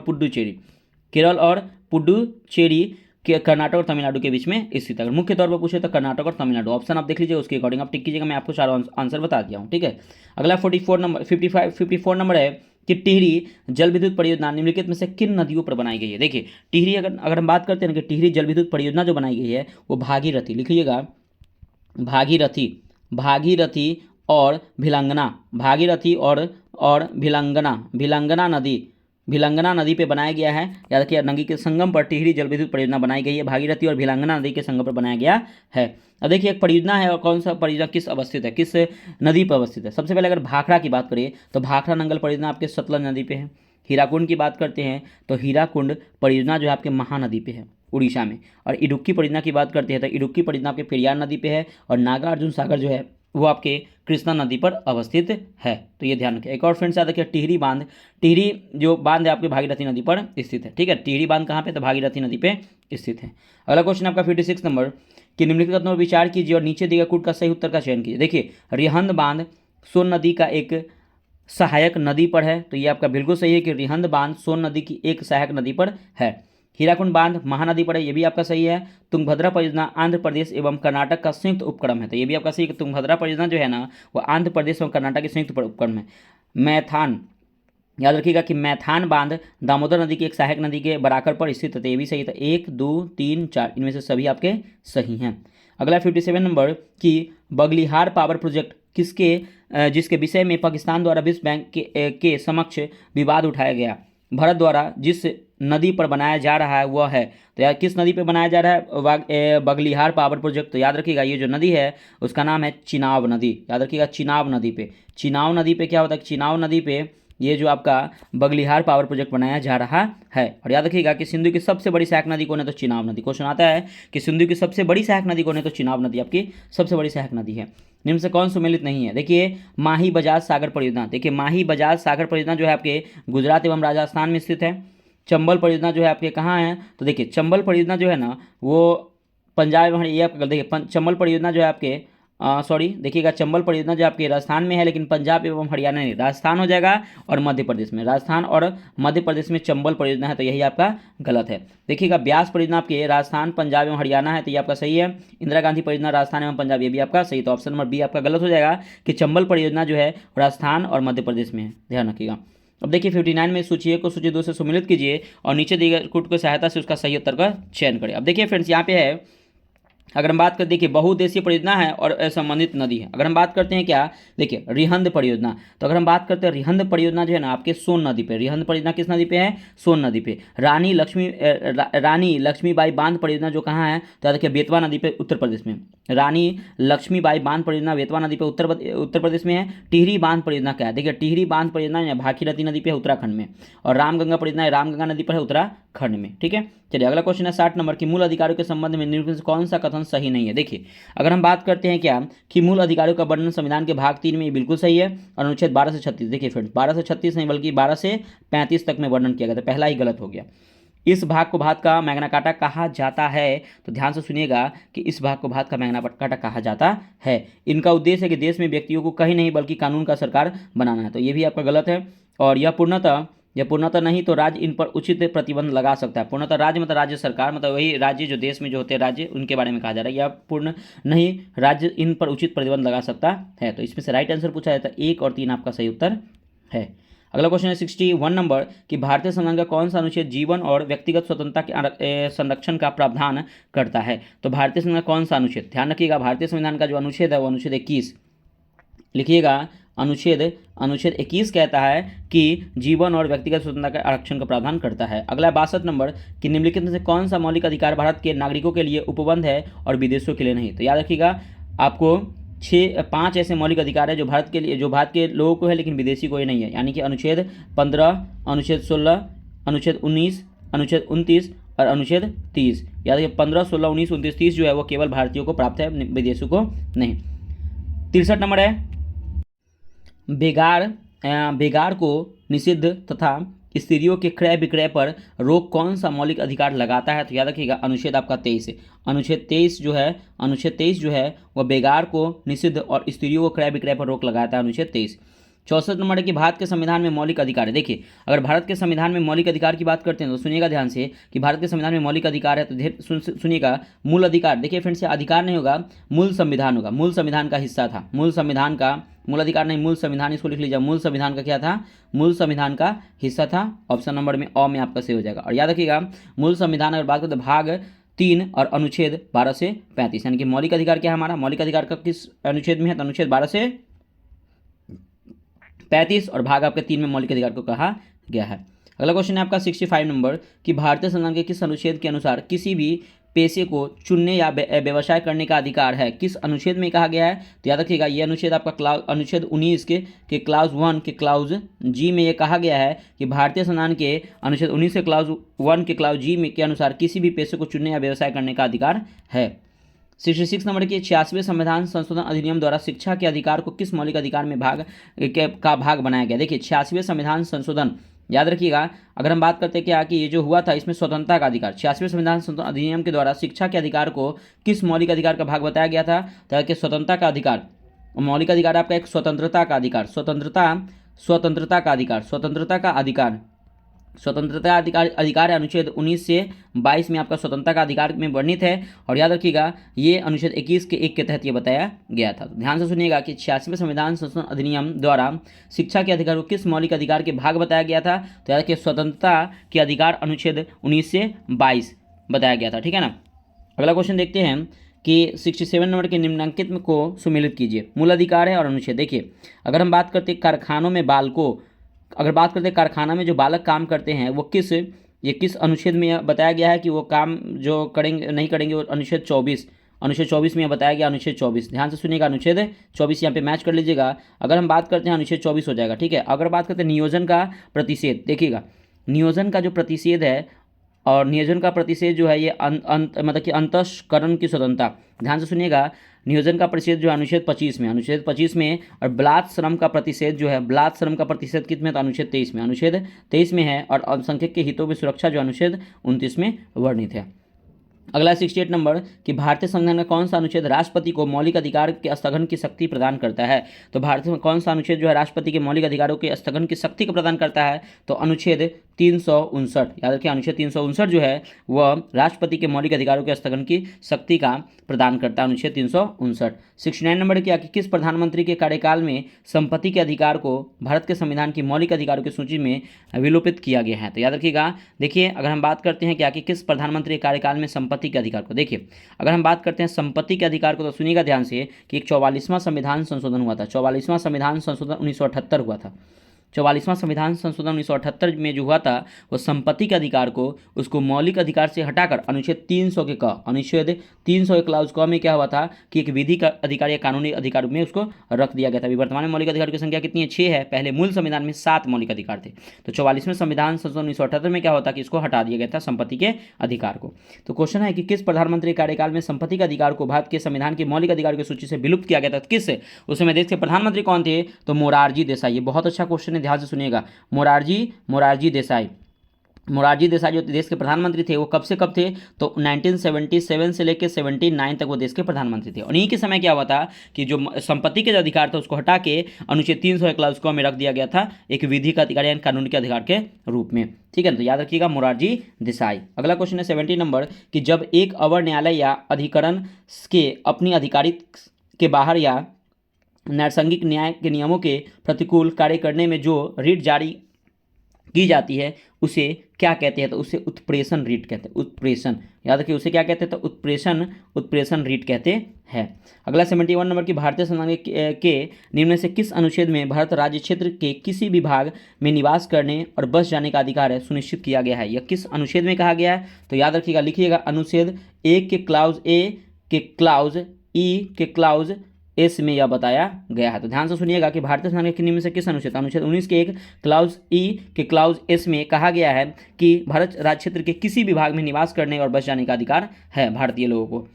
पुडुचेरी के कर्नाटक और तमिलनाडु के बीच में स्थित है। अगर मुख्य तौर पर पूछे तो कर्नाटक और तमिलनाडु, ऑप्शन आप देख लीजिए उसके अकॉर्डिंग आप टिक कीजिएगा, मैं आपको चारों आंसर बता दिया हूँ। ठीक है। अगला 54 नंबर है कि टिहरी जल विद्युत परियोजना निम्नलिखित में से किन नदियों पर बनाई गई है। देखिए टिहरी अगर हम बात करते हैं कि टिहरी जल विद्युत परियोजना जो बनाई गई है वो भागीरथी, लिख लीजिएगा भागीरथी और भिलंगना, भिलंगना नदी पे बनाया गया है। याद रखिए नदी के संगम पर टिहरी जल विद्युत परियोजना बनाई गई है। भागीरथी और भिलंगना नदी के संगम पर बनाया गया है। अब देखिए एक परियोजना है और कौन सा परियोजना किस अवस्थित है, किस नदी पर अवस्थित है। सबसे पहले अगर भाखड़ा की बात करिए तो भाखड़ा नंगल परियोजना आपके सतलज नदी पे है। हीराकुंड की बात करते हैं तो हीराकुंड परियोजना जो है आपके महानदी पे है उड़ीसा में। और इडुक्की परियोजना की बात करते हैं तो इडुक्की परियोजना आपके पेरियार नदी पे है। और नागार्जुन सागर जो है वो आपके कृष्णा नदी पर अवस्थित है। तो ये ध्यान रखें। एक और फ्रेंड्स याद रखिए टिहरी बांध, टिहरी जो बांध है आपके भागीरथी नदी पर स्थित है। ठीक है, टिहरी बांध कहाँ पे, तो भागीरथी नदी पे स्थित है। अगला क्वेश्चन आपका 56 नंबर कि निम्नलिखित कथनों पर विचार कीजिए और नीचे दिए गए कूट का सही उत्तर का चयन कीजिए। देखिए रिहंद बांध सोन नदी का एक सहायक नदी पर है, तो ये आपका बिल्कुल सही है कि रिहंद बांध सोन नदी की एक सहायक नदी पर है। हीराकुंड बांध महानदी पर है, ये भी आपका सही है। तुंगभद्रा परियोजना आंध्र प्रदेश एवं कर्नाटक का संयुक्त उपक्रम है, तो ये भी आपका सही है कि तुंगभद्रा परियोजना जो है ना वो आंध्र प्रदेश एवं कर्नाटक के संयुक्त उपक्रम है। मैथान, याद रखिएगा कि मैथान बांध दामोदर नदी की एक सहायक नदी के बराकर पर स्थित है, तो ये भी सही था। 1 2 3 4 इनमें से सभी आपके सही हैं। अगला 57 नंबर कि बगलिहार पावर प्रोजेक्ट जिसके विषय में पाकिस्तान द्वारा विश्व बैंक के समक्ष विवाद उठाया गया। भारत द्वारा जिस नदी पर बनाया जा रहा है वह है, तो यार किस नदी पर बनाया जा रहा है बगलिहार पावर प्रोजेक्ट। तो याद रखिएगा ये जो नदी है उसका नाम है चिनाब नदी। याद रखिएगा चिनाब नदी पे, चिनाब नदी पे क्या होता है, चिनाब नदी पे ये जो आपका बगलिहार पावर प्रोजेक्ट बनाया जा रहा है। और याद रखिएगा कि सिंधु की सबसे बड़ी सहायक नदी कौन है, तो चिनाब नदी। क्वेश्चन आता है कि सिंधु की सबसे बड़ी सहायक नदी कौन है, तो चिनाब नदी आपकी सबसे बड़ी सहायक नदी है। निम्न से कौन सुमेलित नहीं है, देखिए माही बजाज सागर परियोजना। देखिए माही बजाज सागर परियोजना जो है आपके गुजरात एवं राजस्थान में स्थित है। चंबल परियोजना जो है आपके कहाँ है, तो देखिए चंबल परियोजना जो है ना वो पंजाब में, ये आपका देखिए चंबल परियोजना जो है आपके देखिएगा चंबल परियोजना जो आपके राजस्थान में है, लेकिन पंजाब एवं हरियाणा नहीं, राजस्थान हो जाएगा और मध्य प्रदेश में। राजस्थान और मध्य प्रदेश में चंबल परियोजना है, तो यही आपका गलत है। देखिएगा ब्यास परियोजना आपके राजस्थान पंजाब एवं हरियाणा है, तो ये आपका सही है। इंदिरा गांधी परियोजना राजस्थान एवं पंजाब, ये भी आपका सही। तो ऑप्शन नंबर बी आपका गलत हो जाएगा कि चंबल परियोजना जो है राजस्थान और मध्य प्रदेश में है, ध्यान रखिएगा। अब देखिए 59 में सूची 1 को सूची 2 से सम्मिलित कीजिए और नीचे दिए गए कूट की सहायता से उसका सही उत्तर का चयन करें। अब देखिए फ्रेंड्स यहाँ पे है, अगर हम बात करते देखिए बहुउद्देशीय परियोजना है और संबंधित नदी है। अगर हम बात करते हैं क्या, देखिए रिहंद परियोजना, तो अगर हम बात करते हैं रिहंद परियोजना जो है ना आपके सोन नदी पे, रिहंद परियोजना किस नदी पे है, सोन नदी पे। रानी लक्ष्मीबाई बांध परियोजना जो कहाँ है, तो देखिए बेतवा नदी पे उत्तर प्रदेश में। रानी लक्ष्मीबाई बांध परियोजना बेतवा नदी पे उत्तर प्रदेश में है। टिहरी बांध परियोजना क्या है, देखिए टिहरी बांध परियोजना भागीरथी नदी पे है उत्तराखंड में। और रामगंगा परियोजना रामगंगा नदी पर है उत्तराखंड में। ठीक है, चलिए अगला क्वेश्चन है 60 नंबर की मूल अधिकारों के संबंध में निम्नलिखित से कौन सा कथन सही नहीं है। देखिए अगर हम बात करते हैं क्या कि मूल अधिकारों का वर्णन संविधान के भाग 3 में ये बिल्कुल सही है। और अनुच्छेद 12 से 36, देखिए फ्रेंड्स 12 से 36 नहीं बल्कि 12 से 35 तक में वर्णन किया गया था, पहला ही गलत हो गया। इस भाग को भारत का मैग्ना कार्टा कहा जाता है, तो ध्यान से सुनिएगा कि इस भाग को भारत का मैग्ना कार्टा कहा जाता है। इनका उद्देश्य है कि देश में व्यक्तियों को कहीं नहीं बल्कि कानून का सरकार बनाना है, तो ये भी आपका गलत है। और यह पूर्णतः नहीं तो राज्य इन पर उचित प्रतिबंध लगा सकता है। पूर्णतः राज्य मतलब राज्य सरकार, मतलब वही राज्य जो देश में जो होते हैं राज्य, उनके बारे में कहा जा रहा है। या पूर्ण नहीं, राज्य इन पर उचित प्रतिबंध लगा सकता है। तो इसमें से राइट आंसर पूछा जाता है 1 और 3 आपका सही उत्तर है। अगला क्वेश्चन है 61 नंबर कि भारतीय संविधान का कौन सा अनुच्छेद जीवन और व्यक्तिगत स्वतंत्रता के संरक्षण का प्रावधान करता है। तो भारतीय संविधान कौन सा अनुच्छेद, ध्यान रखिएगा भारतीय संविधान का जो अनुच्छेद है वो अनुच्छेद 21 लिखिएगा। अनुच्छेद 21 कहता है कि जीवन और व्यक्तिगत स्वतंत्रता के आरक्षण का प्रावधान करता है। अगला 62 नंबर कि निम्नलिखित में से कौन सा मौलिक अधिकार भारत के नागरिकों के लिए उपबंध है और विदेशों के लिए नहीं। तो याद रखिएगा आपको 5 ऐसे मौलिक अधिकार है जो भारत के लोगों को है लेकिन विदेशी को ही नहीं है। यानी कि अनुच्छेद 15, अनुच्छेद 16, अनुच्छेद 19, अनुच्छेद 29 और अनुच्छेद 30। याद रखिए 15, 16, 19, 29, 30 जो है वो केवल भारतीयों को प्राप्त है, विदेशियों को नहीं। 63 नंबर है बेगार को निषिद्ध तथा स्त्रियों के क्रय विक्रय पर रोक कौन सा मौलिक अधिकार लगाता है। तो याद रखिएगा अनुच्छेद आपका 23 है। अनुच्छेद 23 जो है वह बेगार को निषिद्ध और स्त्रियों को क्रय विक्रय पर रोक लगाता है, अनुच्छेद 23। 64 नंबर है कि भारत के संविधान में मौलिक अधिकार है। देखिए अगर भारत के संविधान में मौलिक अधिकार की बात करते हैं तो सुनिएगा ध्यान से कि भारत के संविधान में मौलिक अधिकार है, तो सुनिएगा मूल अधिकार। देखिए फ्रेंड्स अधिकार नहीं होगा, मूल संविधान होगा, मूल संविधान का हिस्सा था, मूल अधिकार नहीं, मूल संविधान, इसको लिख लीजिए। मूल संविधान का क्या था, मूल संविधान का हिस्सा था। ऑप्शन नंबर में अ में आपका सही हो जाएगा। और याद रखिएगा मूल संविधान अगर बात करें तो भाग 3 और अनुच्छेद 12 से 35, यानी कि मौलिक अधिकार क्या है हमारा, मौलिक अधिकार का किस अनुच्छेद में है, तो अनुच्छेद 12 से 35 और भाग आपके 3 में मौलिक अधिकार को कहा गया है। अगला क्वेश्चन है आपका 65 नंबर कि भारतीय संविधान के किस अनुच्छेद के अनुसार किसी भी पेशे को चुनने या व्यवसाय करने का अधिकार है, किस अनुच्छेद में कहा गया है? तो याद रखिएगा ये अनुच्छेद आपका अनुच्छेद 19 के क्लाउज 1 के क्लाउज जी में ये कहा गया है कि भारतीय संविधान के अनुच्छेद 19 के क्लाउज 1 के क्लाउज जी में के अनुसार किसी भी पेशे को चुनने या व्यवसाय करने का अधिकार है। 66 नंबर के 86वें संविधान संशोधन अधिनियम द्वारा शिक्षा के अधिकार को किस मौलिक अधिकार में भाग बनाया गया? देखिए 86वें संविधान संशोधन याद रखिएगा, अगर हम बात करते हैं क्या कि ये जो हुआ था इसमें स्वतंत्रता का अधिकार 86वें संविधान संशोधन अधिनियम के द्वारा शिक्षा के अधिकार को किस मौलिक अधिकार का भाग बताया गया था? ताकि स्वतंत्रता का अधिकार, मौलिक अधिकार आपका एक स्वतंत्रता का अधिकार, स्वतंत्रता अधिकार अनुच्छेद 19 से 22 में आपका स्वतंत्रता का अधिकार में वर्णित है। और याद रखिएगा ये अनुच्छेद 21 के 1 के तहत ये बताया गया था। तो ध्यान से सुनिएगा कि 86वें संविधान संशोधन अधिनियम द्वारा शिक्षा के अधिकार को किस मौलिक अधिकार के भाग बताया गया था? तो याद रखिए स्वतंत्रता के अधिकार अनुच्छेद 19 से 22 बताया गया था, ठीक है ना। अगला क्वेश्चन देखते हैं कि 67 नंबर के निम्नलिखित को सुमेलित कीजिए। मूल अधिकार है और अनुच्छेद। देखिए अगर हम बात करते कारखाना में जो बालक काम करते हैं वो किस अनुच्छेद में बताया गया है कि वो काम जो करेंगे नहीं करेंगे? वो अनुच्छेद 24 में बताया गया, अनुच्छेद 24। ध्यान से सुनिएगा, अनुच्छेद 24 यहाँ पे मैच कर लीजिएगा। अगर हम बात करते हैं अनुच्छेद 24 हो जाएगा, ठीक है। अगर बात करते हैं नियोजन का प्रतिषेध, देखिएगा नियोजन का जो प्रतिषेध है और नियोजन का प्रतिषेध जो है ये मतलब कि अंतःकरण की स्वतंत्रता। ध्यान से सुनिएगा, नियोजन का प्रतिषेध जो है अनुच्छेद 25 में और बलात् श्रम का प्रतिषेध जो है, बलात् श्रम का प्रतिषेध किस में? तो अनुच्छेद 23 में है। और अल्पसंख्यक के हितों में सुरक्षा जो अनुच्छेद 29 में वर्णित है। अगला 68 नंबर कि भारतीय संविधान का कौन सा अनुच्छेद राष्ट्रपति को मौलिक अधिकार के स्थगन की शक्ति प्रदान करता है? तो भारतीय में कौन सा अनुच्छेद जो है राष्ट्रपति के मौलिक अधिकारों के स्थगन की शक्ति को प्रदान करता है? तो अनुच्छेद 359। याद रखिए अनुच्छेद 359 जो है वह राष्ट्रपति के मौलिक अधिकारों के स्थगन की शक्ति का प्रदान करता है, अनुच्छेद 359। 69 नंबर क्या कि किस प्रधानमंत्री के कार्यकाल में संपत्ति के अधिकार को भारत के संविधान की मौलिक अधिकारों की सूची में विलोपित किया गया है? तो याद रखिएगा, देखिए अगर हम बात करते हैं क्या कि किस प्रधानमंत्री के कार्यकाल में संपत्ति के अधिकार को, देखिए अगर हम बात करते हैं संपत्ति के अधिकार को तो सुनिएगा ध्यान से कि एक 44वां संविधान संशोधन हुआ था। 44वां संविधान संशोधन 1978 हुआ था। 44वां संविधान संशोधन 1978 में जो हुआ था वो संपत्ति के अधिकार को उसको मौलिक अधिकार से हटाकर अनुच्छेद 300 के क्लाउज क में क्या हुआ था कि एक विधि का अधिकार या कानूनी अधिकार में उसको रख दिया गया था। वर्तमान में मौलिक अधिकार की संख्या कितनी है? 6 है। पहले मूल संविधान में 7 मौलिक अधिकार थे। तो 44वें संविधान संशोधन 1978 में क्या होता कि इसको हटा दिया गया था संपत्ति के अधिकार को। तो क्वेश्चन है कि किस प्रधानमंत्री कार्यकाल में संपत्ति के अधिकार को भारत के संविधान की मौलिक अधिकार की सूची से विलुप्त किया गया था? किस उस समय देश के प्रधानमंत्री कौन थे? तो मोरारजी देसाई। ये बहुत अच्छा क्वेश्चन है, ध्यान से सुनिएगा। मोरारजी देसाई जो देश के प्रधानमंत्री थे वो कब से कब थे? तो 1977 से लेकर 79 तक वो देश के प्रधानमंत्री थे। और इन्हीं के समय क्या हुआ था कि जो संपत्ति के अधिकार था उसको हटा के अनुच्छेद 300 क्लाउज क में रख दिया गया था एक विधि का अधिकार यानी कानून के अधिकार के रूप में, ठीक है। तो याद रखिएगा मोरारजी देसाई। अगला क्वेश्चन है 70 नंबर कि जब एक अवर न्यायालय या अधिकरण के अपनी आधिकारिक के बाहर या नैसर्गिक न्याय के नियमों के प्रतिकूल कार्य करने में जो रीट जारी की जाती है उसे क्या कहते हैं? तो उसे उत्प्रेषण रीट कहते हैं। उत्प्रेषण, याद रखिए उसे क्या कहते हैं? तो उत्प्रेषण रीट कहते हैं। अगला 71 नंबर की भारतीय संविधान के निम्न से किस अनुच्छेद में भारत राज्य क्षेत्र के किसी भी भाग में निवास करने और बस जाने का अधिकार है सुनिश्चित किया गया है? यह किस अनुच्छेद में कहा गया है? तो याद रखिएगा, लिखिएगा अनुच्छेद 1 के क्लाउज ए के क्लाउज ई के क्लाउज एस में यह बताया गया है। तो ध्यान से सुनिएगा कि भारतीय संविधान के निम्न से किस अनुच्छेद? अनुच्छेद 19 के 1 क्लाउज ई के क्लाउज एस में कहा गया है कि भारत राज्य क्षेत्र के किसी भी भाग में निवास करने और बस जाने का अधिकार है भारतीय लोगों को।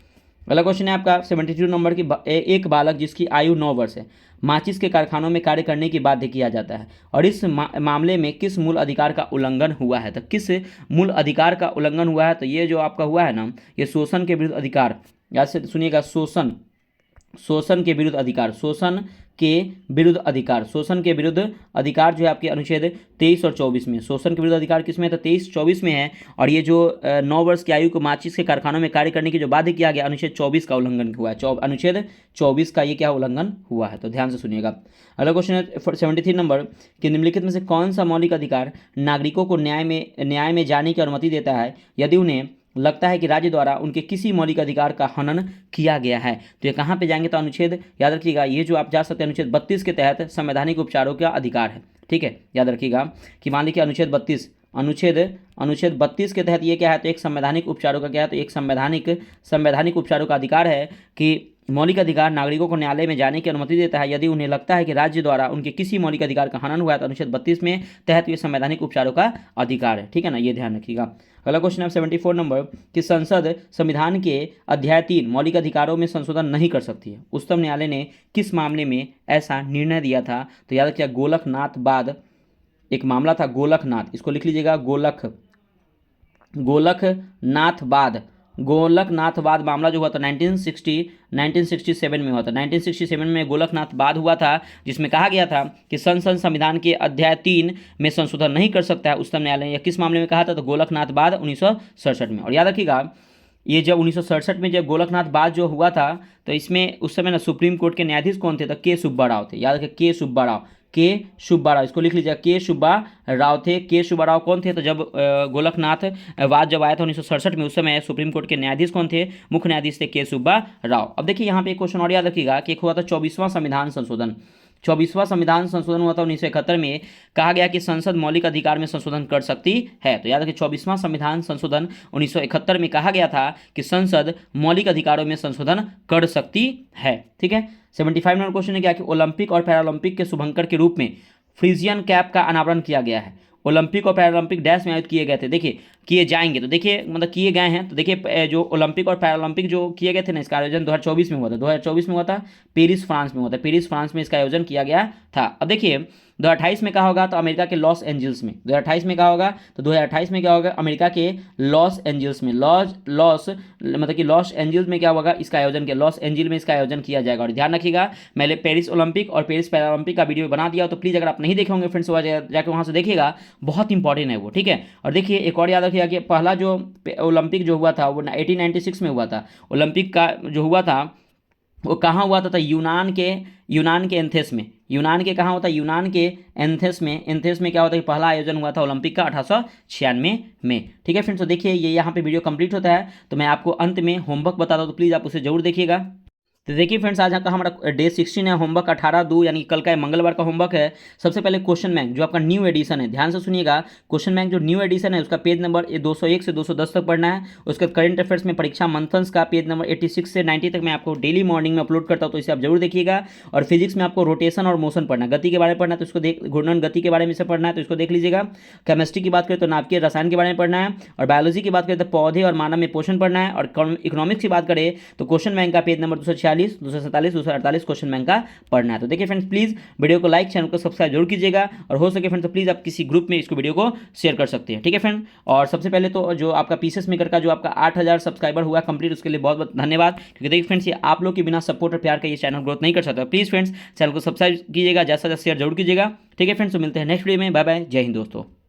अगला क्वेश्चन है आपका 72 नंबर की एक बालक जिसकी आयु 9 वर्ष है माचिस के कारखानों में कार्य करने की बाध्य किया जाता है और इस मामले में किस मूल अधिकार का उल्लंघन हुआ है? तो किस मूल अधिकार का उल्लंघन हुआ है? तो ये जो आपका हुआ है ना, ये शोषण के विरुद्ध अधिकार, याद से सुनिएगा, शोषण के विरुद्ध अधिकार जो है आपके अनुच्छेद 23 और 24 में। शोषण के विरुद्ध अधिकार किसमें? तो 23-24 में है। और ये जो 9 वर्ष की आयु को माचिस के कारखानों में कार्य करने की जो बाध्य किया गया अनुच्छेद 24 का उल्लंघन हुआ है। अनुच्छेद 24 का ये क्या उल्लंघन हुआ है? तो ध्यान से सुनिएगा। अगला क्वेश्चन है 73 नंबर कि निम्नलिखित में से कौन सा मौलिक अधिकार नागरिकों को न्याय में जाने की अनुमति देता है यदि उन्हें लगता है कि राज्य द्वारा उनके किसी मौलिक अधिकार का हनन किया गया है? तो ये कहाँ पे जाएंगे? तो अनुच्छेद, याद रखिएगा, ये जो आप जा सकते हैं अनुच्छेद 32 के तहत संवैधानिक उपचारों का अधिकार है, ठीक है। याद रखिएगा कि मान लीजिए अनुच्छेद 32 अनुच्छेद अनुच्छेद 32 के तहत ये क्या है, तो एक संवैधानिक उपचारों का क्या है, तो एक संवैधानिक उपचारों का अधिकार है कि मौलिक अधिकार नागरिकों को न्यायालय में जाने की अनुमति देता है यदि उन्हें लगता है कि राज्य द्वारा उनके किसी मौलिक अधिकार का हनन हुआ है, तो अनुच्छेद 32 में तहत ये संवैधानिक उपचारों का अधिकार है। ठीक है ना, ये ध्यान रखिएगा। अगला क्वेश्चन है 74 नंबर कि संसद संविधान के अध्याय 3 मौलिक अधिकारों में संशोधन नहीं कर सकती है। उच्चतम न्यायालय ने किस मामले में ऐसा निर्णय दिया था, तो याद रखिएगा गोलकनाथ बाद एक मामला था, गोलकनाथ, इसको लिख लीजिएगा, गोलकनाथ बाद मामला जो हुआ था 1967 में हुआ था। 1967 में गोलकनाथ बाद हुआ था, जिसमें कहा गया था कि संसद संविधान के अध्याय 3 में संशोधन नहीं कर सकता है उच्चतम न्यायालय। या किस मामले में कहा था, तो गोलकनाथ बाद 1967 में। और याद रखिएगा ये जब 1967 में जब गोलकनाथ बाद जो हुआ था, तो इसमें उस समय ना सुप्रीम कोर्ट के न्यायाधीश कौन थे, तो के सुब्बा राव थे। याद रखिए के सुब्बा राव, इसको लिख लीजिएगा, के सुब्बा राव थे। के सुब्बा राव कौन थे, तो जब गोलकनाथ वाद जब आया था 1967 में, उस समय सुप्रीम कोर्ट के न्यायाधीश कौन थे, मुख्य न्यायाधीश थे के सुब्बा राव। अब देखिए यहाँ पे एक क्वेश्चन और याद रखिएगा कि एक हुआ था 24वां संविधान संशोधन। 24वां संविधान संशोधन हुआ था 1971 में। कहा गया कि संसद मौलिक अधिकार में संशोधन कर सकती है। तो याद रखिए 24वां संविधान संशोधन 1971 में कहा गया था कि संसद मौलिक अधिकारों में संशोधन कर सकती है। ठीक है। 75 नंबर क्वेश्चन है क्या कि ओलंपिक और पैरालंपिक के शुभंकर के रूप में फ्रीजियन कैप का अनावरण किया गया है। ओलंपिक और पैरालंपिक डैश में आयोजित किए गए थे, देखिए किए जाएंगे, तो देखिए मतलब किए गए हैं। तो देखिए जो ओलंपिक और पैरालंपिक जो किए गए थे ना, इसका आयोजन 2024 में हुआ था। 2024 में हुआ था, पेरिस फ्रांस में हुआ था। पेरिस फ्रांस में इसका आयोजन किया गया था। अब देखिए 2028 में कहा होगा, तो अमेरिका के लॉस एंजल्स में। 2028 में कहा होगा, तो 2028 में क्या होगा, अमेरिका के लॉस एंजल्स में। मतलब कि लॉस एंजल्स में क्या होगा, इसका आयोजन किया, लॉस एंजल में इसका आयोजन किया जाएगा। और ध्यान रखिएगा मैंने पेरिस ओलंपिक और पेरिस पैरालंपिक का वीडियो बना दिया, तो प्लीज़ अगर आप नहीं देखे होंगे फ्रेंड्स, जाकर वहाँ से देखिएगा, बहुत इंपॉर्टेंट है वो। ठीक है। और देखिए एक और याद रखिएगा कि पहला जो ओलंपिक जो हुआ था वो 1896 में हुआ था। ओलंपिक का जो हुआ था वो कहाँ हुआ था, यूनान के एथेंस में। यूनान के कहाँ होता है, यूनान के एथेंस में क्या होता है, पहला आयोजन हुआ था ओलंपिक का 1896 में। ठीक है फ्रेंड्स, तो देखिए ये यहाँ पे वीडियो कंप्लीट होता है। तो मैं आपको अंत में होमवर्क बताता हूँ, तो प्लीज़ आप उसे जरूर देखिएगा। तो देखिए फ्रेंड्स, आज का हमारा डे 16 है, होमवर्क 18/2 यानी कल का मंगलवार का होमवर्क है। सबसे पहले क्वेश्चन बैंक जो आपका न्यू एडिशन है, ध्यान से सुनिएगा। क्वेश्चन बैंक जो न्यू एडिशन है उसका पेज नंबर 201 से 210 तक पढ़ना है। उसके करंट अफेयर्स में परीक्षा मंथन्स का पेज नंबर 86 से 90 तक मैं आपको डेली मॉर्निंग में अपलोड करता हूँ, तो इसे आप जरूर देखिएगा। और फिजिक्स में आपको रोटेशन और मोशन पढ़ना है, गति के बारे में पढ़ना है, तो इसको घूर्णन गति के बारे में से पढ़ना है, तो इसको देख लीजिएगा। केमिस्ट्री की बात करें तो नाभिकीय रसायन के बारे में पढ़ना है। और बायोलॉजी की बात करें तो पौधे और मानव में पोषण पढ़ना है। और इकोनॉमिक्स की बात करें तो क्वेश्चन बैंक का पेज नंबर 246, 247, 248 क्वेश्चन बैंक का पढ़ना है। तो देखिए फ्रेंड्स, प्लीज वीडियो को लाइक, चैनल को सब्सक्राइब जरूर कीजिएगा। और हो सके फ्रेंड्स तो प्लीज आप किसी ग्रुप में इसको वीडियो को शेयर कर सकते हैं। ठीक है फ्रेंड। और सबसे पहले तो जो आपका पीसीएस मेकर का जो आपका 8000 सब्सक्राइबर हुआ कंप्लीट, उसके लिए बहुत बहुत धन्यवाद। क्योंकि देखिए फ्रेंड्स, ये आप लोग के बिना सपोर्ट और प्यार का ये चैनल ग्रोथ नहीं कर सकता। प्लीज फ्रेंड्स चैनल को सब्सक्राइब कीजिएगा, ज्यादा से ज्यादा शेयर जरूर कीजिएगा। ठीक है फ्रेंड्स, तो मिलते हैं नेक्स्ट वीडियो में। बाय बाय, जय हिंद दोस्तों।